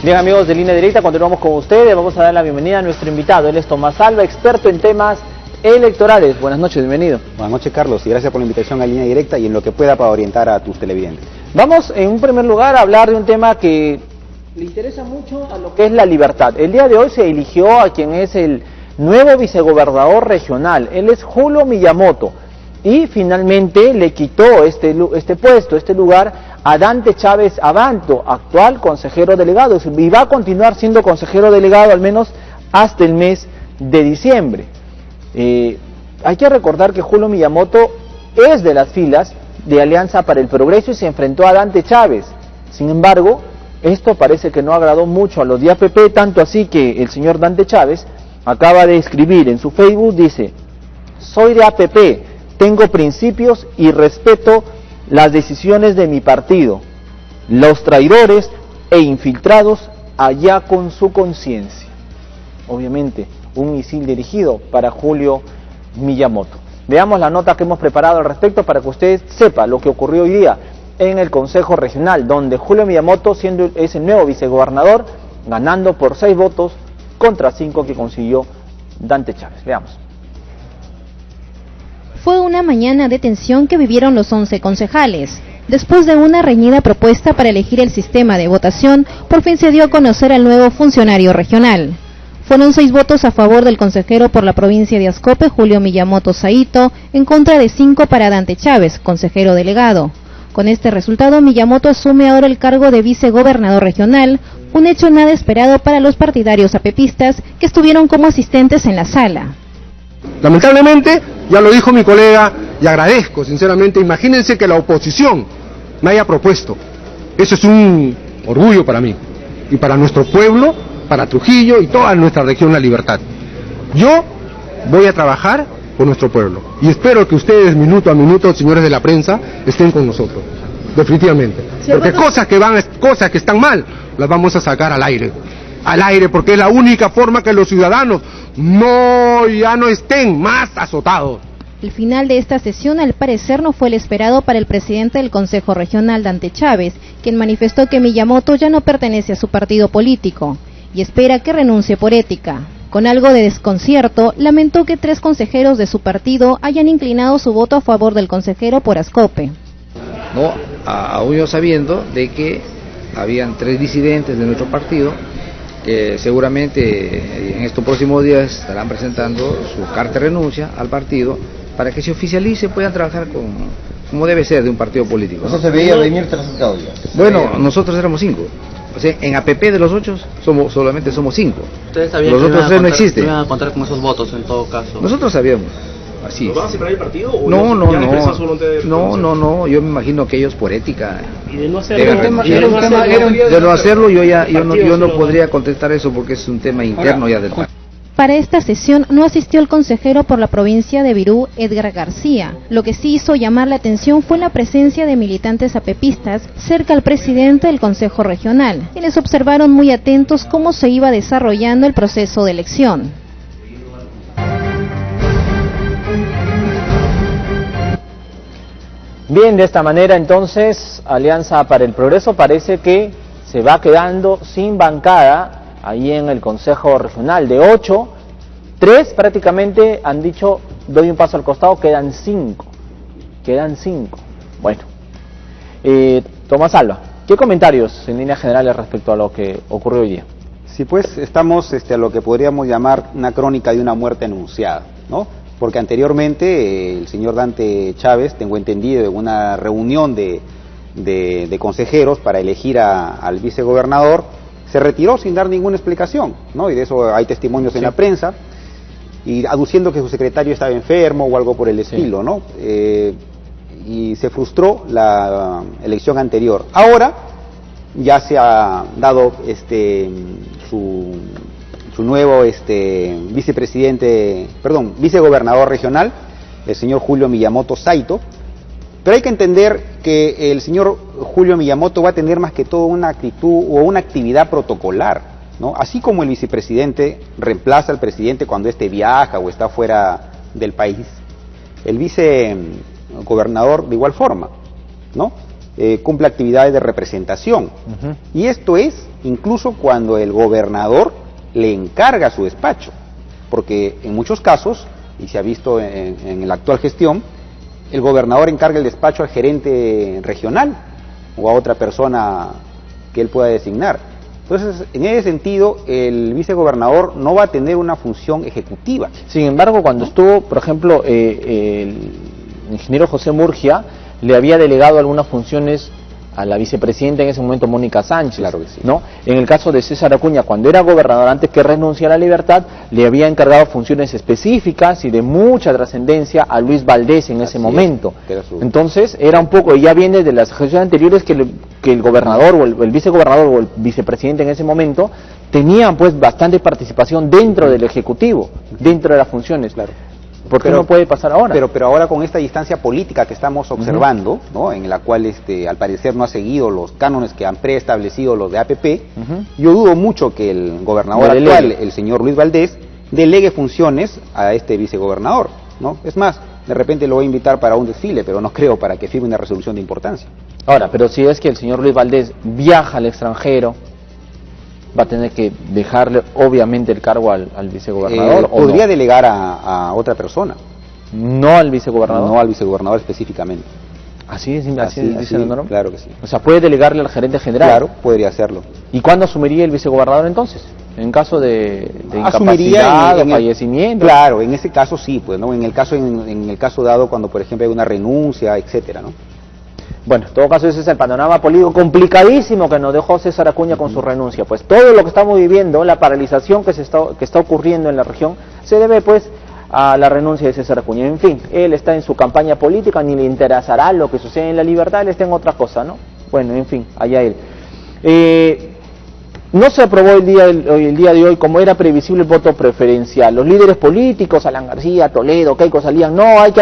Bien, amigos de Línea Directa, continuamos con ustedes. Vamos a dar la bienvenida a nuestro invitado. Él es Tomás Alba, experto en temas electorales. Buenas noches, bienvenido. Buenas noches, Carlos, y gracias por la invitación a Línea Directa y en lo que pueda para orientar a tus televidentes. Vamos, en un primer lugar, a hablar de un tema que le interesa mucho a lo que es la libertad. El día de hoy se eligió a quien es el nuevo vicegobernador regional. Él es Julio Miyamoto. Y finalmente le quitó este puesto, este lugar, a Dante Chávez Abanto, actual consejero delegado, y va a continuar siendo consejero delegado al menos hasta el mes de diciembre. Hay que recordar que Julio Miyamoto es de las filas de Alianza para el Progreso y se enfrentó a Dante Chávez. Sin embargo, esto parece que no agradó mucho a los de APP, tanto así que el señor Dante Chávez acaba de escribir en su Facebook, dice: soy de APP, tengo principios y respeto las decisiones de mi partido. Los traidores e infiltrados allá con su conciencia. Obviamente, un misil dirigido para Julio Miyamoto. Veamos la nota que hemos preparado al respecto para que usted sepa lo que ocurrió hoy día en el Consejo Regional, donde Julio Miyamoto es el nuevo vicegobernador, ganando por 6 votos contra 5 que consiguió Dante Chávez. Veamos. Fue una mañana de tensión que vivieron los 11 concejales. Después de una reñida propuesta para elegir el sistema de votación, por fin se dio a conocer al nuevo funcionario regional. Fueron 6 votos a favor del consejero por la provincia de Ascope, Julio Miyamoto Saito, en contra de 5 para Dante Chávez, consejero delegado. Con este resultado, Miyamoto asume ahora el cargo de vicegobernador regional, un hecho nada esperado para los partidarios apepistas que estuvieron como asistentes en la sala. Lamentablemente, ya lo dijo mi colega, y agradezco sinceramente, imagínense que la oposición me haya propuesto. Eso es un orgullo para mí, y para nuestro pueblo, para Trujillo y toda nuestra región La Libertad. Yo voy a trabajar por nuestro pueblo, y espero que ustedes, minuto a minuto, señores de la prensa, estén con nosotros, definitivamente. Porque cosas que están mal, las vamos a sacar al aire, porque es la única forma que los ciudadanos ya no estén más azotados. El final de esta sesión al parecer no fue el esperado para el presidente del Consejo Regional, Dante Chávez, quien manifestó que Miyamoto ya no pertenece a su partido político y espera que renuncie por ética. Con algo de desconcierto, lamentó que 3 consejeros de su partido hayan inclinado su voto a favor del consejero por Ascope. No, aún yo sabiendo de que habían 3 disidentes de nuestro partido que seguramente en estos próximos días estarán presentando su carta de renuncia al partido para que se oficialice y puedan trabajar como debe ser de un partido político, ¿no? Eso se veía venir trazado ya. Bueno, nosotros éramos 5. O sea, en APP de los 8 solamente somos 5. ¿Ustedes sabían los otros 3 no existen? ¿Iban a contar con esos votos en todo caso? Nosotros sabíamos. Así es. ¿Lo van a separar el partido? ¿O no, yo me imagino que ellos por ética. Y de no hacerlo, yo no podría contestar eso porque es un tema interno ya del partido. Para esta sesión no asistió el consejero por la provincia de Virú, Edgar García. Lo que sí hizo llamar la atención fue la presencia de militantes apepistas cerca al presidente del Consejo Regional, quienes observaron muy atentos cómo se iba desarrollando el proceso de elección. Bien, de esta manera entonces Alianza para el Progreso parece que se va quedando sin bancada ahí en el Consejo Regional. De 8, 3 prácticamente han dicho doy un paso al costado, quedan 5. Bueno, Tomás Alba, ¿qué comentarios en líneas generales respecto a lo que ocurrió hoy día? Sí, pues estamos a lo que podríamos llamar una crónica de una muerte anunciada, ¿no? Porque anteriormente el señor Dante Chávez, tengo entendido, en una reunión de consejeros para elegir al vicegobernador, se retiró sin dar ninguna explicación, ¿no? Y de eso hay testimonios en la prensa, y aduciendo que su secretario estaba enfermo o algo por el estilo, ¿no? Y se frustró la elección anterior. Ahora ya se ha dado su nuevo vicegobernador regional, el señor Julio Miyamoto Saito. Pero hay que entender que el señor Julio Miyamoto va a tener más que todo una actitud o una actividad protocolar, ¿no? Así como el vicepresidente reemplaza al presidente cuando éste viaja o está fuera del país, el vicegobernador de igual forma, ¿no? Cumple actividades de representación. Y esto es incluso cuando el gobernador le encarga su despacho, porque en muchos casos, y se ha visto en la actual gestión, el gobernador encarga el despacho al gerente regional o a otra persona que él pueda designar. Entonces, en ese sentido, el vicegobernador no va a tener una función ejecutiva. Sin embargo, cuando estuvo, por ejemplo, el ingeniero José Murgia le había delegado algunas funciones a la vicepresidenta en ese momento, Mónica Sánchez, claro que sí, ¿no? En el caso de César Acuña, cuando era gobernador, antes que renunciara a la libertad, le había encargado funciones específicas y de mucha trascendencia a Luis Valdés en ese momento. Entonces, era un poco, y ya viene de las gestiones anteriores que el gobernador o el vicegobernador o el vicepresidente en ese momento tenían pues bastante participación dentro del Ejecutivo, dentro de las funciones. Claro. ¿Por qué no puede pasar ahora? Pero ahora con esta distancia política que estamos observando, ¿no? En la cual al parecer no ha seguido los cánones que han preestablecido los de APP, yo dudo mucho que el gobernador actual, el señor Luis Valdés, delegue funciones a este vicegobernador, ¿no? Es más, de repente lo voy a invitar para un desfile, pero no creo para que firme una resolución de importancia. Ahora, pero si es que el señor Luis Valdés viaja al extranjero, va a tener que dejarle obviamente el cargo al vicegobernador. Podría delegar a otra persona. ¿No al vicegobernador? No al vicegobernador específicamente. Así dice la norma. Claro que sí. O sea, puede delegarle al gerente general. Claro, podría hacerlo. ¿Y cuándo asumiría el vicegobernador entonces? En caso de incapacidad o fallecimiento. Claro, en ese caso sí, pues, ¿no? En el caso dado cuando, por ejemplo, hay una renuncia, etcétera, ¿no? Bueno, en todo caso ese es el panorama político complicadísimo que nos dejó César Acuña con su renuncia. Pues todo lo que estamos viviendo, la paralización que está ocurriendo en la región, se debe pues a la renuncia de César Acuña. En fin, él está en su campaña política, ni le interesará lo que sucede en la libertad, él está en otra cosa, ¿no? Bueno, en fin, allá él. No se aprobó el día de hoy, como era previsible, el voto preferencial. Los líderes políticos, Alan García, Toledo, Keiko, salían, no, hay que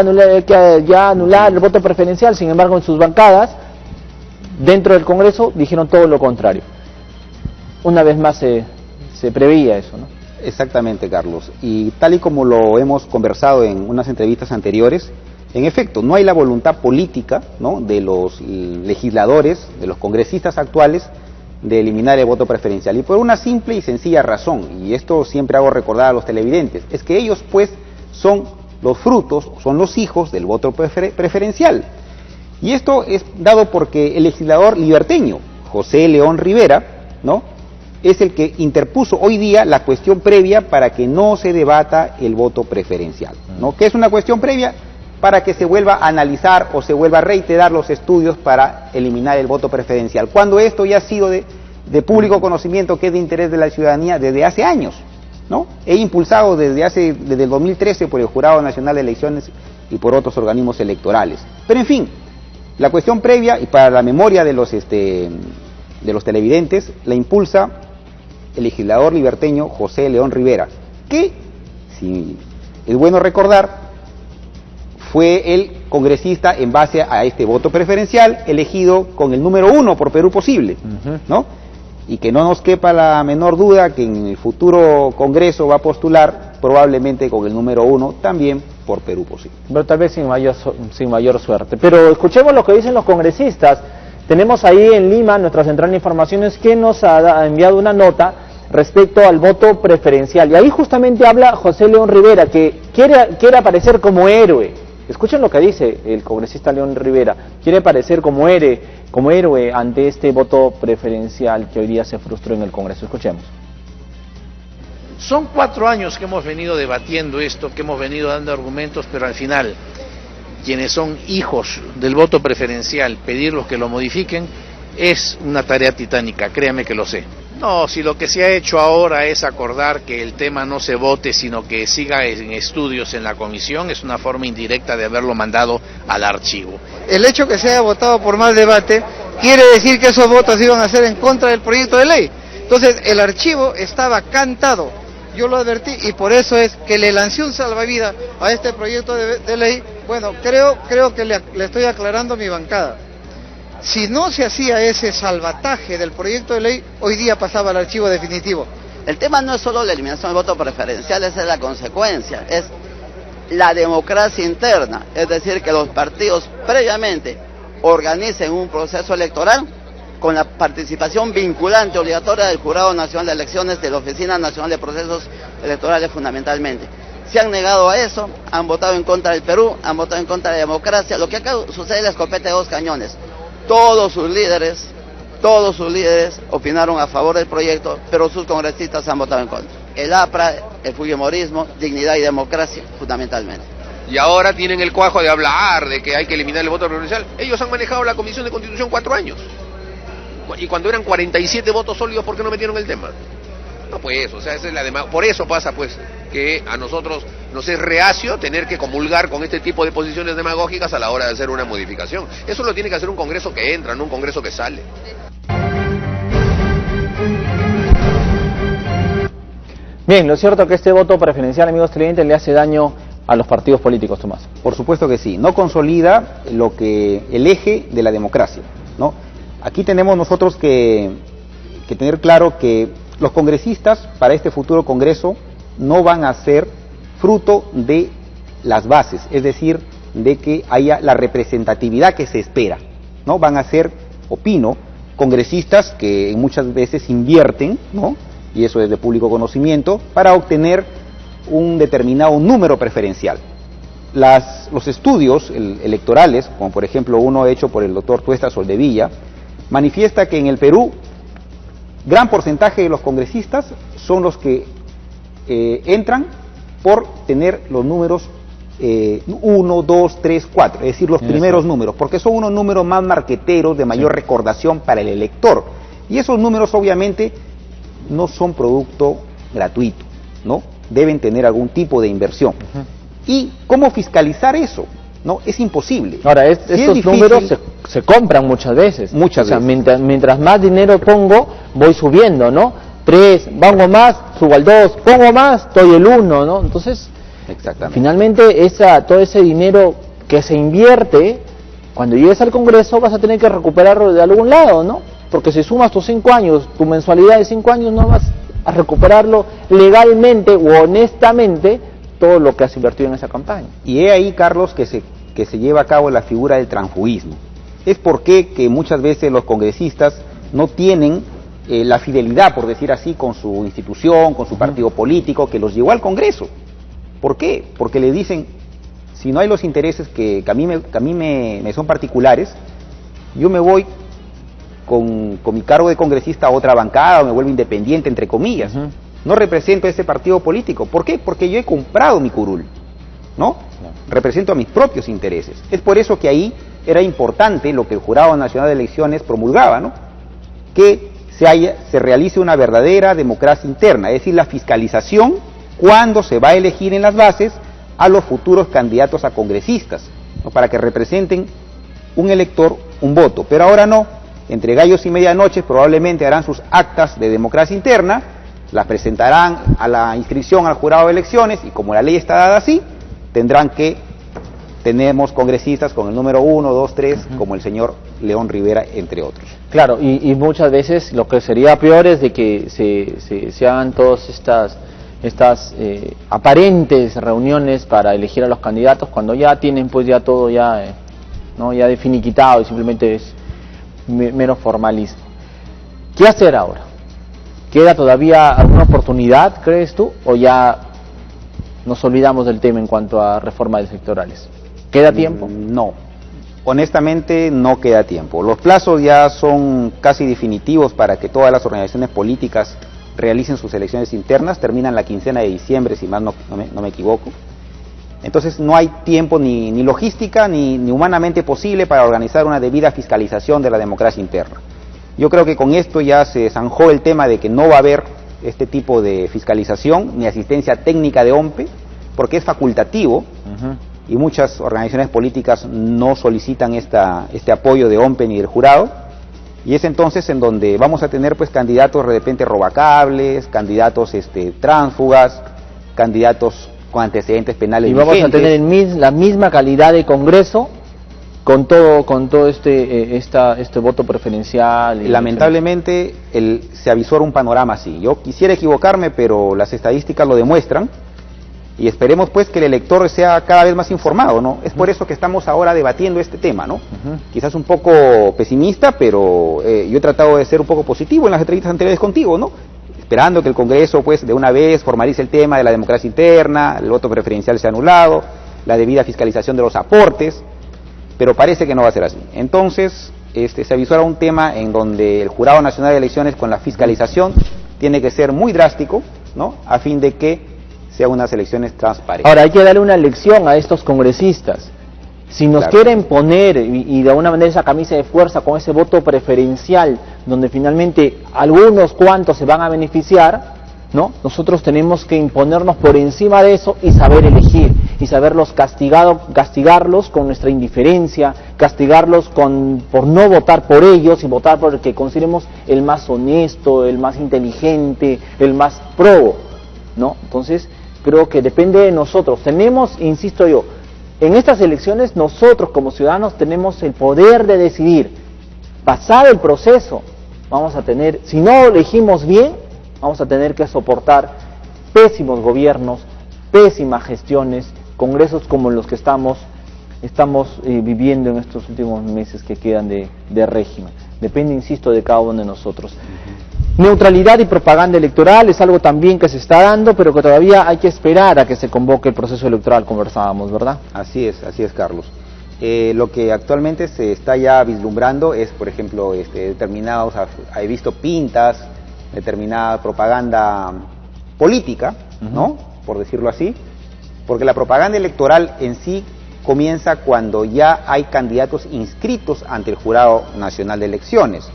anular el voto preferencial. Sin embargo, en sus bancadas, dentro del Congreso, dijeron todo lo contrario. Una vez más se preveía eso, ¿no? Exactamente, Carlos. Y tal y como lo hemos conversado en unas entrevistas anteriores, en efecto, no hay la voluntad política, ¿no?, de los legisladores, de los congresistas actuales, de eliminar el voto preferencial, y por una simple y sencilla razón, y esto siempre hago recordar a los televidentes, es que ellos pues son los frutos, son los hijos del voto preferencial, y esto es dado porque el legislador liberteño, José León Rivera, ¿no?, es el que interpuso hoy día la cuestión previa para que no se debata el voto preferencial, ¿no? ¿Qué es una cuestión previa? Para que se vuelva a analizar o se vuelva a reiterar los estudios para eliminar el voto preferencial, cuando esto ya ha sido de público conocimiento, que es de interés de la ciudadanía desde hace años, ¿no? He impulsado desde el 2013 por el Jurado Nacional de Elecciones y por otros organismos electorales. Pero en fin, la cuestión previa, y para la memoria de los televidentes, la impulsa el legislador liberteño José León Rivera, que, si es bueno recordar, fue el congresista en base a este voto preferencial elegido con el número 1 por Perú Posible, ¿no? Y que no nos quepa la menor duda que en el futuro Congreso va a postular probablemente con el número 1 también por Perú Posible. Pero tal vez sin mayor suerte. Pero escuchemos lo que dicen los congresistas. Tenemos ahí en Lima, nuestra central de informaciones, que nos ha enviado una nota respecto al voto preferencial. Y ahí justamente habla José León Rivera, que quiere aparecer como héroe. Escuchen lo que dice el congresista León Rivera. Quiere aparecer como héroe ante este voto preferencial que hoy día se frustró en el Congreso. Escuchemos. Son 4 años que hemos venido debatiendo esto, que hemos venido dando argumentos, pero al final, quienes son hijos del voto preferencial, pedirlos que lo modifiquen, es una tarea titánica, créame que lo sé. No, si lo que se ha hecho ahora es acordar que el tema no se vote, sino que siga en estudios en la comisión, es una forma indirecta de haberlo mandado al archivo. El hecho que se haya votado por más debate quiere decir que esos votos iban a ser en contra del proyecto de ley. Entonces, el archivo estaba cantado, yo lo advertí, y por eso es que le lancé un salvavidas a este proyecto de ley. Bueno, creo que le estoy aclarando a mi bancada. Si no se hacía ese salvataje del proyecto de ley, hoy día pasaba al archivo definitivo. El tema no es solo la eliminación del voto preferencial, esa es la consecuencia, es la democracia interna, es decir, que los partidos previamente organicen un proceso electoral con la participación vinculante obligatoria del Jurado Nacional de Elecciones de la Oficina Nacional de Procesos Electorales fundamentalmente. Se han negado a eso, han votado en contra del Perú, han votado en contra de la democracia. Lo que acá sucede es la escopeta de dos cañones. Todos sus líderes opinaron a favor del proyecto, pero sus congresistas han votado en contra. El APRA, el fujimorismo, dignidad y democracia, fundamentalmente. Y ahora tienen el cuajo de hablar de que hay que eliminar el voto preferencial. Ellos han manejado la Comisión de Constitución 4 años. Y cuando eran 47 votos sólidos, ¿por qué no metieron el tema? No, pues, o sea, esa es por eso pasa, pues, que a nosotros nos es reacio tener que comulgar con este tipo de posiciones demagógicas a la hora de hacer una modificación. Eso lo tiene que hacer un Congreso que entra, no un Congreso que sale. Bien, lo cierto es que este voto preferencial, amigos televidentes, le hace daño a los partidos políticos, Tomás. Por supuesto que sí, no consolida el eje de la democracia, ¿no? Aquí tenemos nosotros que tener claro que los congresistas para este futuro Congreso no van a ser fruto de las bases, es decir, de que haya la representatividad que se espera, ¿no? Van a ser, opino, congresistas que muchas veces invierten, ¿no? Y eso es de público conocimiento, para obtener un determinado número preferencial. Los estudios electorales, como por ejemplo uno hecho por el doctor Tuesta Soldevilla, manifiesta que en el Perú gran porcentaje de los congresistas son los que entran por tener los números 1, 2, 3, 4, es decir, los primeros números, porque son unos números más marqueteros, de mayor recordación para el elector. Y esos números obviamente no son producto gratuito, ¿no? Deben tener algún tipo de inversión. ¿Y cómo fiscalizar eso? No, es imposible. Ahora, estos números se compran muchas veces. Muchas veces. Mientras más dinero pongo, voy subiendo, ¿no? 3, pongo más, subo al 2, pongo más, estoy el 1, ¿no? Entonces, finalmente, todo ese dinero que se invierte, cuando llegues al Congreso vas a tener que recuperarlo de algún lado, ¿no? Porque si sumas tus 5 años, tu mensualidad de 5 años, no vas a recuperarlo legalmente o honestamente todo lo que has invertido en esa campaña. Y es ahí, Carlos, que se lleva a cabo la figura del transfugismo. Es porque que muchas veces los congresistas no tienen la fidelidad, por decir así, con su institución, con su partido político, que los llevó al Congreso. ¿Por qué? Porque le dicen, si no hay los intereses que a mí me son particulares, yo me voy con mi cargo de congresista a otra bancada o me vuelvo independiente, entre comillas. No represento a ese partido político. ¿Por qué? Porque yo he comprado mi curul, ¿no? Represento a mis propios intereses. Es por eso que ahí era importante lo que el Jurado Nacional de Elecciones promulgaba, ¿no? Que se realice una verdadera democracia interna, es decir, la fiscalización cuando se va a elegir en las bases a los futuros candidatos a congresistas, ¿no? Para que representen un elector, un voto. Pero ahora no, entre gallos y medianoche probablemente harán sus actas de democracia interna, las presentarán a la inscripción al jurado de elecciones y como la ley está dada así, tenemos congresistas con el número 1, 2, 3, como el señor León Rivera, entre otros. Claro, y muchas veces lo que sería peor es de que se hagan todas estas aparentes reuniones para elegir a los candidatos cuando ya tienen pues ya todo ya finiquitado y simplemente es mero formalismo. ¿Qué hacer ahora? ¿Queda todavía alguna oportunidad, crees tú, o ya nos olvidamos del tema en cuanto a reformas electorales? ¿Queda tiempo? No, honestamente no queda tiempo. Los plazos ya son casi definitivos para que todas las organizaciones políticas realicen sus elecciones internas, terminan la quincena de diciembre, si más no me equivoco. Entonces no hay tiempo ni logística ni humanamente posible para organizar una debida fiscalización de la democracia interna. Yo creo que con esto ya se zanjó el tema de que no va a haber este tipo de fiscalización ni asistencia técnica de OMPE, porque es facultativo y muchas organizaciones políticas no solicitan este apoyo de OMPE ni del jurado, y es entonces en donde vamos a tener pues candidatos de repente robacables, candidatos tránsfugas, candidatos con antecedentes penales vigentes. Y vamos a tener la misma calidad de Congreso con todo este voto preferencial. Lamentablemente se avisora un panorama así. Yo quisiera equivocarme, pero las estadísticas lo demuestran, Y esperemos pues que el elector sea cada vez más informado, ¿no? Es por eso que estamos ahora debatiendo este tema, ¿no? Quizás un poco pesimista, pero yo he tratado de ser un poco positivo en las entrevistas anteriores contigo, ¿no? Esperando que el Congreso pues de una vez formalice el tema de la democracia interna, el voto preferencial sea anulado, la debida fiscalización de los aportes, pero parece que no va a ser así. Entonces, se avisora un tema en donde el Jurado Nacional de Elecciones con la fiscalización tiene que ser muy drástico, ¿no? A fin de que sean unas elecciones transparentes. Ahora, hay que darle una lección a estos congresistas. Si nos quieren poner, y de alguna manera esa camisa de fuerza con ese voto preferencial, donde finalmente algunos cuantos se van a beneficiar, ¿no? Nosotros tenemos que imponernos por encima de eso y saber elegir, y saberlos castigarlos con nuestra indiferencia, castigarlos por no votar por ellos y votar por el que consideremos el más honesto, el más inteligente, el más probo, ¿no? Entonces, creo que depende de nosotros. Tenemos, insisto yo, en estas elecciones nosotros como ciudadanos tenemos el poder de decidir. Pasado el proceso, vamos a tener, si no elegimos bien, vamos a tener que soportar pésimos gobiernos, pésimas gestiones, congresos como los que estamos viviendo en estos últimos meses que quedan de régimen. Depende, insisto, de cada uno de nosotros. Neutralidad y propaganda electoral es algo también que se está dando, pero que todavía hay que esperar a que se convoque el proceso electoral, conversábamos, ¿verdad? Así es, Carlos. Lo que actualmente se está ya vislumbrando es, por ejemplo, determinados, he visto pintas, determinada propaganda política, ¿no? Por decirlo así, porque la propaganda electoral en sí comienza cuando ya hay candidatos inscritos ante el Jurado Nacional de Elecciones.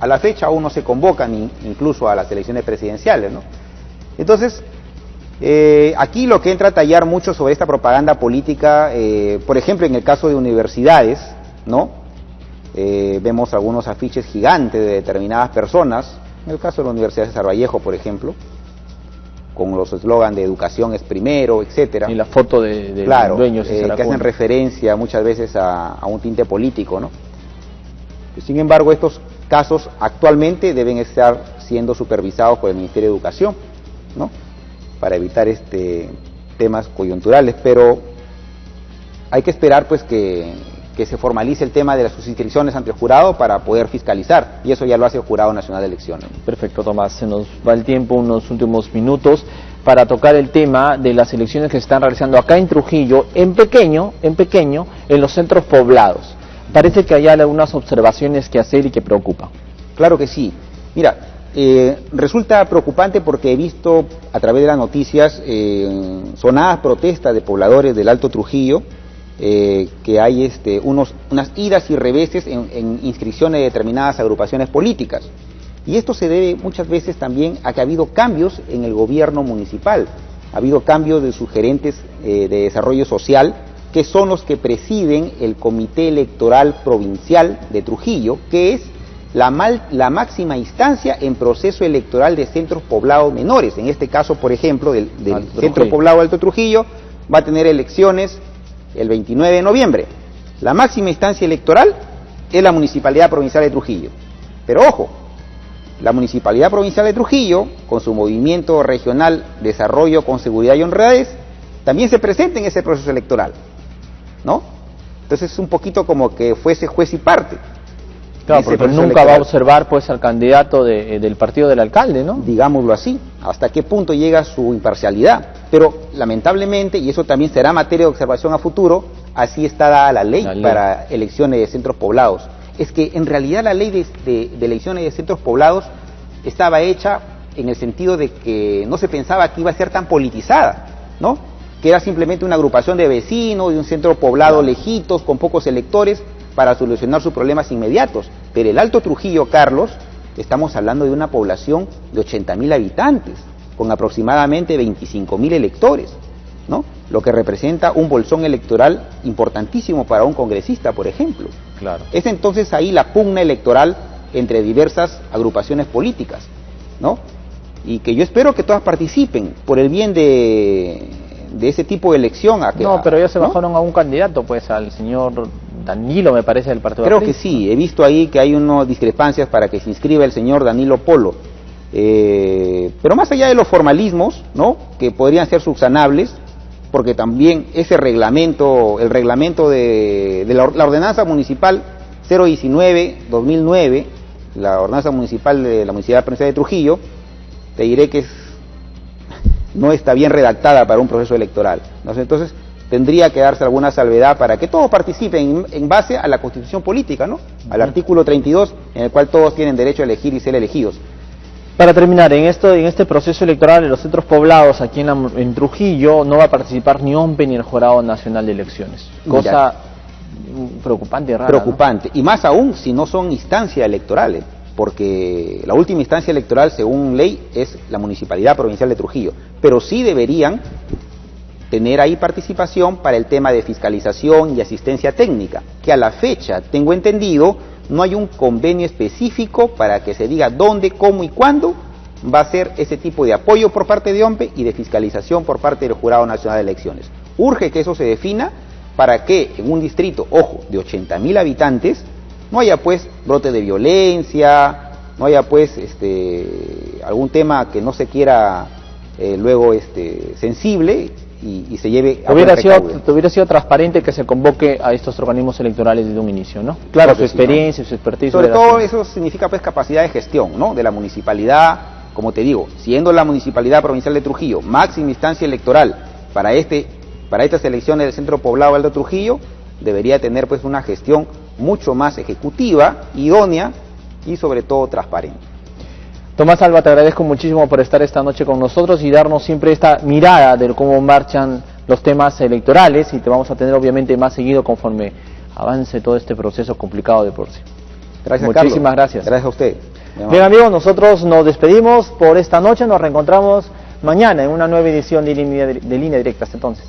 A la fecha aún no se convocan incluso a las elecciones presidenciales, ¿no? Entonces, aquí lo que entra a tallar mucho sobre esta propaganda política, por ejemplo, en el caso de universidades, ¿no? Vemos algunos afiches gigantes de determinadas personas, en el caso de la Universidad César Vallejo, por ejemplo, con los eslogans de educación es primero, etcétera. Y la foto del dueño que hacen referencia muchas veces a un tinte político, ¿no? Sin embargo, estos casos actualmente deben estar siendo supervisados por el Ministerio de Educación, ¿no? Para evitar temas coyunturales, pero hay que esperar pues que se formalice el tema de las suscripciones ante el jurado para poder fiscalizar, y eso ya lo hace el Jurado Nacional de Elecciones. Perfecto, Tomás, se nos va el tiempo, unos últimos minutos para tocar el tema de las elecciones que se están realizando acá en Trujillo, en pequeño, en los centros poblados. Parece que hay algunas observaciones que hacer y que preocupan. Claro que sí. Mira, resulta preocupante porque he visto a través de las noticias sonadas protestas de pobladores del Alto Trujillo, que hay unas idas y reveses en inscripciones de determinadas agrupaciones políticas. Y esto se debe muchas veces también a que ha habido cambios en el gobierno municipal, ha habido cambios de sus gerentes de desarrollo social, que son los que presiden el Comité Electoral Provincial de Trujillo, que es la máxima instancia en proceso electoral de centros poblados menores. En este caso, por ejemplo, del Centro Poblado Alto Trujillo, va a tener elecciones el 29 de noviembre. La máxima instancia electoral es la Municipalidad Provincial de Trujillo. Pero ojo, la Municipalidad Provincial de Trujillo, con su movimiento regional Desarrollo con Seguridad y Honradez, también se presenta en ese proceso electoral, ¿no? Entonces es un poquito como que fuese juez y parte. Claro, porque nunca va a observar pues al candidato del partido del alcalde, ¿no? Digámoslo así, hasta qué punto llega su imparcialidad. Pero lamentablemente, y eso también será materia de observación a futuro, así está dada la ley para elecciones de centros poblados. Es que en realidad la ley de elecciones de centros poblados estaba hecha en el sentido de que no se pensaba que iba a ser tan politizada, ¿no? Que era simplemente una agrupación de vecinos de un centro poblado lejitos, con pocos electores, para solucionar sus problemas inmediatos. Pero el Alto Trujillo, Carlos, estamos hablando de una población de 80.000 habitantes, con aproximadamente 25.000 electores, ¿no? Lo que representa un bolsón electoral importantísimo para un congresista, por ejemplo. Claro. Es entonces ahí la pugna electoral entre diversas agrupaciones políticas, ¿no? Y que yo espero que todas participen por el bien de ese tipo de elección. Pero ya se bajaron a un candidato, pues al señor Danilo, me parece, del Partido Creo que sí, he visto ahí que hay unas discrepancias para que se inscriba el señor Danilo Polo. Pero más allá de los formalismos, ¿no? Que podrían ser subsanables, porque también ese reglamento, el reglamento de la ordenanza municipal 019-2009, la ordenanza municipal de la Municipalidad Provincial de Trujillo, te diré que no está bien redactada para un proceso electoral, ¿no? Entonces tendría que darse alguna salvedad para que todos participen en base a la Constitución política, ¿no? Al artículo 32, en el cual todos tienen derecho a elegir y ser elegidos. Para terminar, en este proceso electoral en los centros poblados aquí en Trujillo no va a participar ni OMPE ni el Jurado Nacional de Elecciones. Cosa preocupante y rara. Preocupante, ¿no? Y más aún si no son instancias electorales, porque la última instancia electoral según ley es la Municipalidad Provincial de Trujillo, pero sí deberían tener ahí participación para el tema de fiscalización y asistencia técnica, que a la fecha, tengo entendido, no hay un convenio específico para que se diga dónde, cómo y cuándo va a ser ese tipo de apoyo por parte de OMPE y de fiscalización por parte del Jurado Nacional de Elecciones. Urge que eso se defina para que en un distrito, ojo, de 80.000 habitantes, no haya pues brote de violencia, no haya pues algún tema que no se quiera luego sensible y se lleve a hubiera sido transparente que se convoque a estos organismos electorales desde un inicio, ¿no? Claro, su experiencia, su expertise. Sobre todo eso significa pues capacidad de gestión, ¿no? De la municipalidad, como te digo, siendo la Municipalidad Provincial de Trujillo máxima instancia electoral para estas elecciones del centro poblado Alto Trujillo, debería tener pues una gestión mucho más ejecutiva, idónea y sobre todo transparente. Tomás Alba, te agradezco muchísimo por estar esta noche con nosotros y darnos siempre esta mirada de cómo marchan los temas electorales, y te vamos a tener obviamente más seguido conforme avance todo este proceso complicado de por sí. Gracias, muchísimas Carlos. Gracias. Gracias a usted. Bien, amigos, nosotros nos despedimos por esta noche, nos reencontramos mañana en una nueva edición de Línea Directa. Hasta entonces.